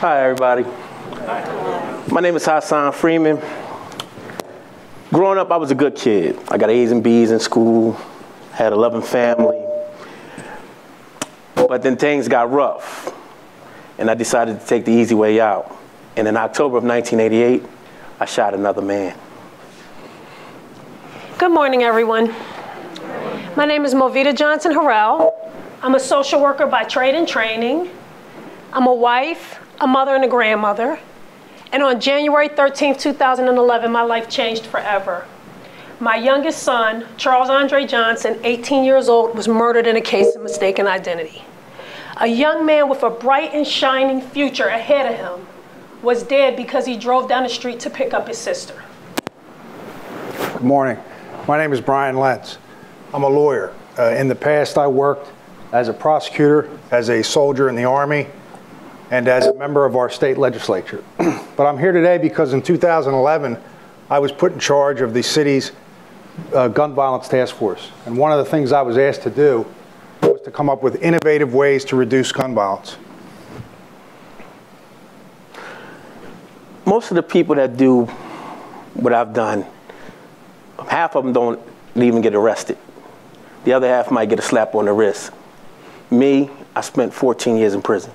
Hi, everybody. My name is Hassan Freeman. Growing up, I was a good kid. I got A's and B's in school, had a loving family. But then things got rough, and I decided to take the easy way out. And in October of 1988, I shot another man. Good morning, everyone. My name is Movita Johnson Harrell. I'm a social worker by trade and training. I'm a wife, a mother, and a grandmother. And on January 13, 2011, my life changed forever. My youngest son, Charles Andre Johnson, 18 years old, was murdered in a case of mistaken identity. A young man with a bright and shining future ahead of him was dead because he drove down the street to pick up his sister. Good morning. My name is Brian Lentz. I'm a lawyer. In the past, I worked as a prosecutor, as a soldier in the Army, and as a member of our state legislature. But I'm here today because in 2011, I was put in charge of the city's gun violence task force. And one of the things I was asked to do was to come up with innovative ways to reduce gun violence. Most of the people that do what I've done, half of them don't even get arrested. The other half might get a slap on the wrist. Me, I spent 14 years in prison.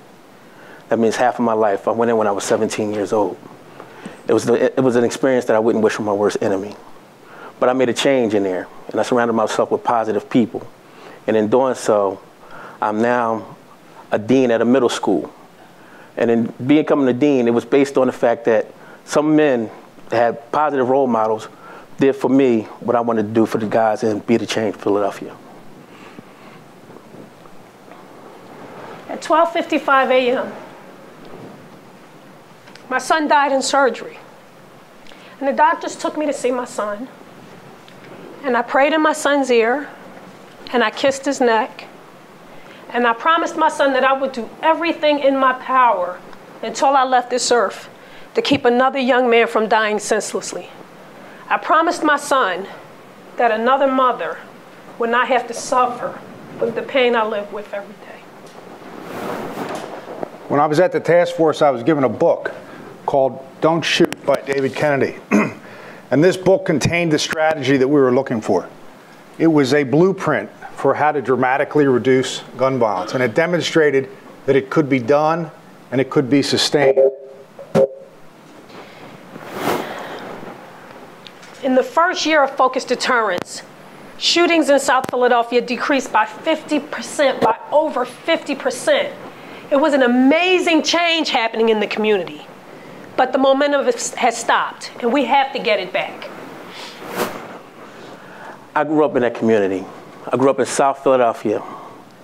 That means half of my life. I went in when I was 17 years old. It was an experience that I wouldn't wish for my worst enemy. But I made a change in there, and I surrounded myself with positive people. And in doing so, I'm now a dean at a middle school. And in becoming a dean, it was based on the fact that some men that had positive role models did for me what I wanted to do for the guys in Be the Change Philadelphia. At 12:55 a.m., my son died in surgery. And the doctors took me to see my son. And I prayed in my son's ear, and I kissed his neck. And I promised my son that I would do everything in my power until I left this earth to keep another young man from dying senselessly. I promised my son that another mother would not have to suffer with the pain I live with every day. When I was at the task force, I was given a book called Don't Shoot by David Kennedy. And this book contained the strategy that we were looking for. It was a blueprint for how to dramatically reduce gun violence. And it demonstrated that it could be done and it could be sustained. In the first year of focused deterrence, shootings in South Philadelphia decreased by 50%, by over 50%. It was an amazing change happening in the community. But the momentum has stopped, and we have to get it back. I grew up in that community. I grew up in South Philadelphia,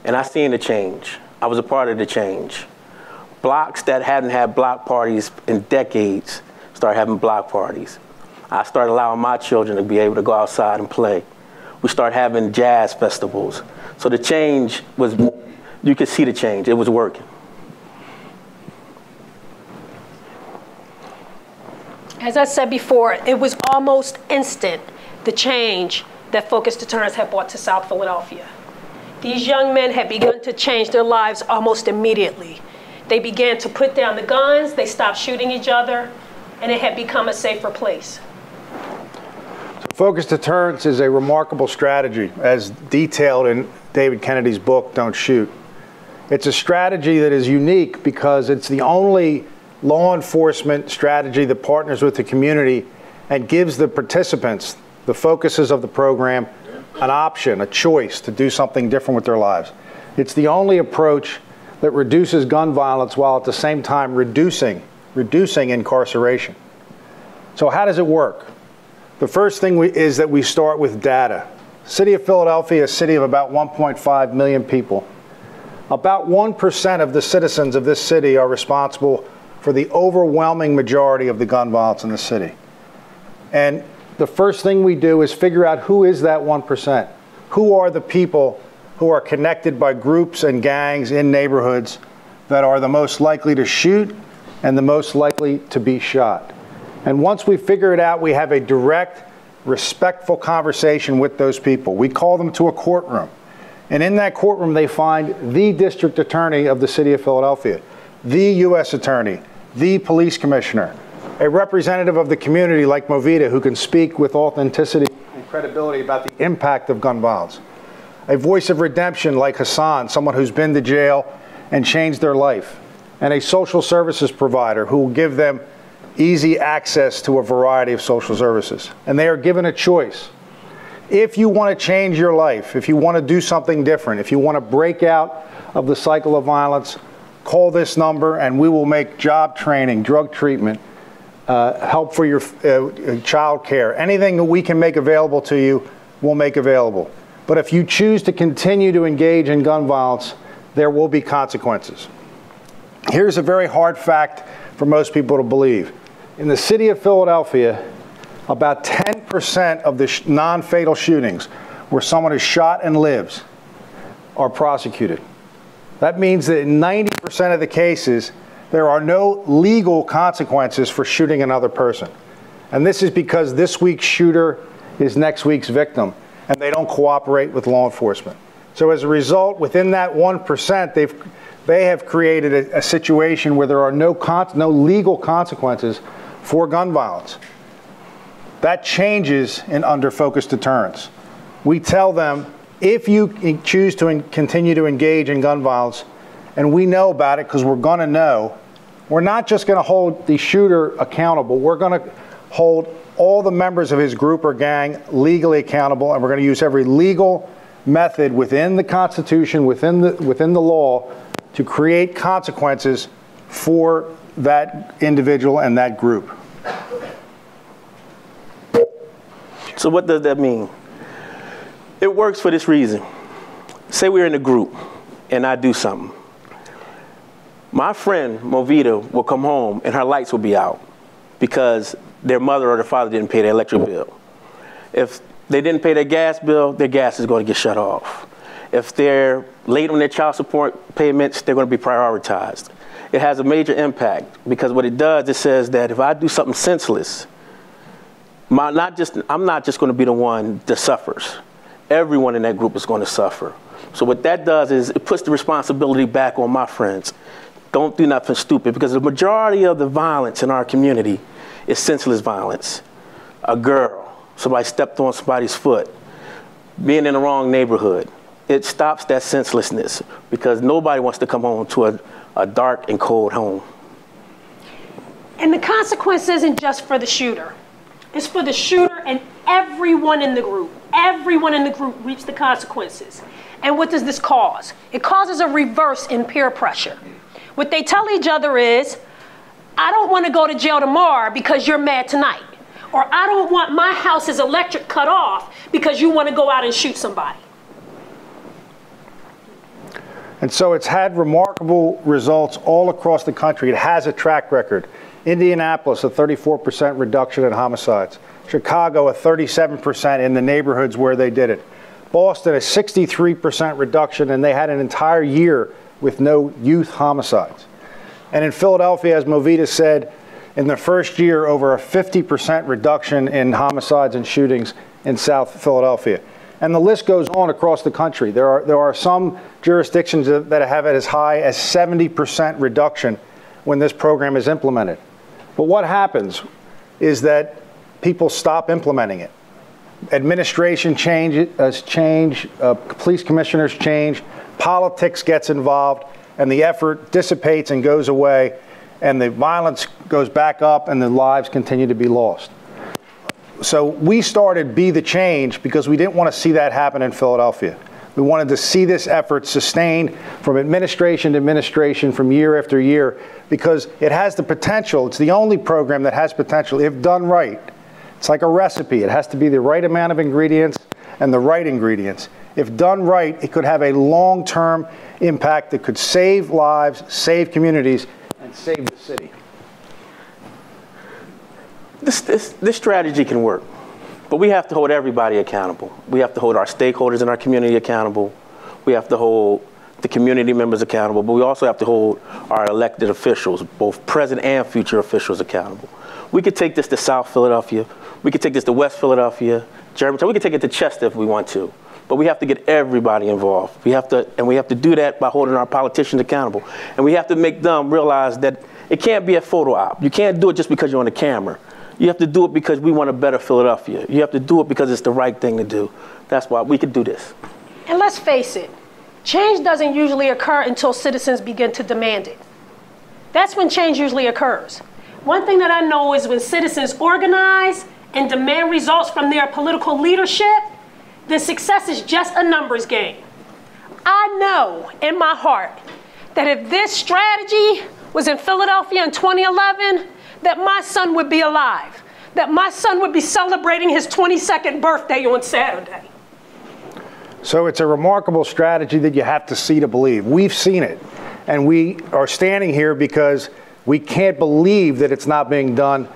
and I seen the change. I was a part of the change. Blocks that hadn't had block parties in decades started having block parties. I started allowing my children to be able to go outside and play. We started having jazz festivals. So the change was, you could see the change. It was working. As I said before, it was almost instant, the change that focused deterrence had brought to South Philadelphia. These young men had begun to change their lives almost immediately. They began to put down the guns, they stopped shooting each other, and it had become a safer place. Focused deterrence is a remarkable strategy, as detailed in David Kennedy's book, Don't Shoot. It's a strategy that is unique because it's the only law enforcement strategy that partners with the community and gives the participants, the focuses of the program, an option, a choice to do something different with their lives. It's the only approach that reduces gun violence while at the same time reducing incarceration. So how does it work? The first thing is that we start with data. City of Philadelphia is a city of about 1.5 million people. About 1% of the citizens of this city are responsible for the overwhelming majority of the gun violence in the city. And the first thing we do is figure out who is that 1%. Who are the people who are connected by groups and gangs in neighborhoods that are the most likely to shoot and the most likely to be shot. And once we figure it out, we have a direct, respectful conversation with those people. We call them to a courtroom. And in that courtroom, they find the district attorney of the city of Philadelphia, the U.S. attorney, the police commissioner, a representative of the community like Movita who can speak with authenticity and credibility about the impact of gun violence, a voice of redemption like Hassan, someone who's been to jail and changed their life, and a social services provider who will give them easy access to a variety of social services. And they are given a choice. If you want to change your life, if you want to do something different, if you want to break out of the cycle of violence, call this number and we will make job training, drug treatment, help for your child care, anything that we can make available to you, we'll make available. But if you choose to continue to engage in gun violence, there will be consequences. Here's a very hard fact for most people to believe. In the city of Philadelphia, about 10% of the non-fatal shootings where someone is shot and lives are prosecuted. That means that in 90% of the cases, there are no legal consequences for shooting another person. And this is because this week's shooter is next week's victim, and they don't cooperate with law enforcement. So as a result, within that 1%, they have created a situation where there are no legal consequences for gun violence. That changes in under focused deterrence. We tell them, if you choose to continue to engage in gun violence, and we know about it because we're going to know, we're not just going to hold the shooter accountable, we're going to hold all the members of his group or gang legally accountable, and we're going to use every legal method within the Constitution, within the law, to create consequences for that individual and that group. So what does that mean? It works for this reason. Say we're in a group and I do something. My friend, Movita, will come home and her lights will be out because their mother or their father didn't pay their electric bill. If they didn't pay their gas bill, their gas is going to get shut off. If they're late on their child support payments, they're going to be prioritized. It has a major impact because what it does, it says that if I do something senseless, I'm not just going to be the one that suffers. Everyone in that group is going to suffer. So what that does is it puts the responsibility back on my friends. Don't do nothing stupid, because the majority of the violence in our community is senseless violence. A girl, somebody stepped on somebody's foot, being in the wrong neighborhood. It stops that senselessness because nobody wants to come home to a dark and cold home. And the consequence isn't just for the shooter. It's for the shooter and everyone in the group. Everyone in the group reaps the consequences. And what does this cause? It causes a reverse in peer pressure. What they tell each other is, I don't want to go to jail tomorrow because you're mad tonight. Or I don't want my house's electric cut off because you want to go out and shoot somebody. And so it's had remarkable results all across the country. It has a track record. Indianapolis, a 34% reduction in homicides. Chicago, a 37% in the neighborhoods where they did it. Boston, a 63% reduction, and they had an entire year with no youth homicides. And in Philadelphia, as Movita said, in the first year, over a 50% reduction in homicides and shootings in South Philadelphia. And the list goes on across the country. There are some jurisdictions that have it as high as 70% reduction when this program is implemented. But what happens is that people stop implementing it. Administration change, police commissioners change, politics gets involved, and the effort dissipates and goes away, and the violence goes back up and the lives continue to be lost. So we started Be the Change because we didn't want to see that happen in Philadelphia. We wanted to see this effort sustained from administration to administration from year after year because it has the potential. It's the only program that has potential if done right. It's like a recipe. It has to be the right amount of ingredients and the right ingredients. If done right, it could have a long-term impact that could save lives, save communities, and save the city. This strategy can work, but we have to hold everybody accountable. We have to hold our stakeholders in our community accountable. We have to hold the community members accountable, but we also have to hold our elected officials, both present and future officials, accountable. We could take this to South Philadelphia. We could take this to West Philadelphia, Germantown. We could take it to Chester if we want to, but we have to get everybody involved. We have to do that by holding our politicians accountable, and we have to make them realize that It can't be a photo op. You can't do it just because you're on the camera. You have to do it because we want a better Philadelphia. You have to do it because it's the right thing to do. That's why we could do this. And let's face it, change doesn't usually occur until citizens begin to demand it. That's when change usually occurs. One thing that I know is when citizens organize and demand results from their political leadership, then success is just a numbers game. I know in my heart that if this strategy was in Philadelphia in 2011, that my son would be alive, that my son would be celebrating his 22nd birthday on Saturday. So it's a remarkable strategy that you have to see to believe. We've seen it, and we are standing here because we can't believe that it's not being done,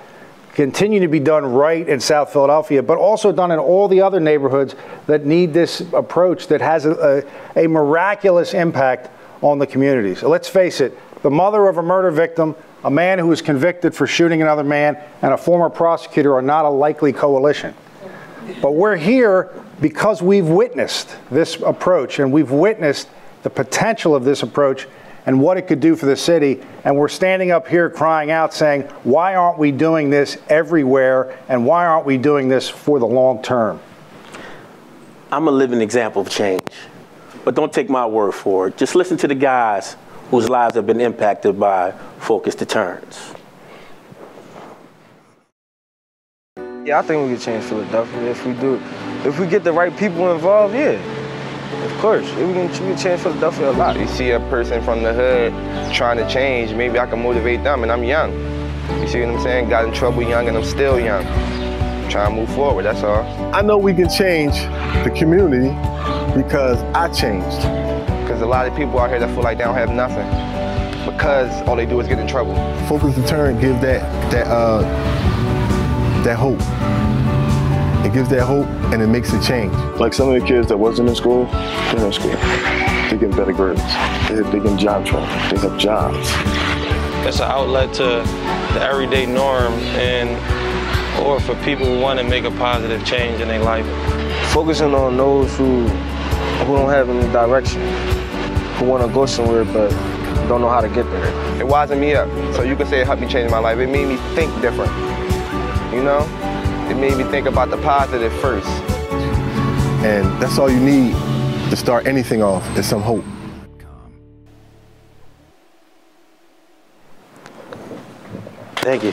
continue to be done right in South Philadelphia, but also done in all the other neighborhoods that need this approach that has a miraculous impact on the community. So let's face it, the mother of a murder victim, a man who was convicted for shooting another man, and a former prosecutor are not a likely coalition. But we're here because we've witnessed this approach, and we've witnessed the potential of this approach and what it could do for the city. And we're standing up here crying out saying, why aren't we doing this everywhere, and why aren't we doing this for the long term? I'm a living example of change, but don't take my word for it. Just listen to the guys whose lives have been impacted by focused deterrence. Yeah, I think we can change Philadelphia if we get the right people involved, yeah. Of course, we can change Philadelphia a lot. You see a person from the hood trying to change, maybe I can motivate them, and I'm young. You see what I'm saying? Got in trouble young, and I'm still young. Trying to move forward, that's all. I know we can change the community because I changed. Because a lot of people out here that feel like they don't have nothing because all they do is get in trouble. Focused Deterrence gives that hope. It gives that hope, and it makes a change. Like some of the kids that wasn't in school, they're in school. They get better grades. They get job training. They have jobs. It's an outlet to the everyday norm, or for people who want to make a positive change in their life. Focusing on those who don't have any direction, who want to go somewhere but don't know how to get there. It wisened me up, so you can say it helped me change my life. It made me think different, you know? It made me think about the positive first. And that's all you need to start anything off, is some hope. Thank you.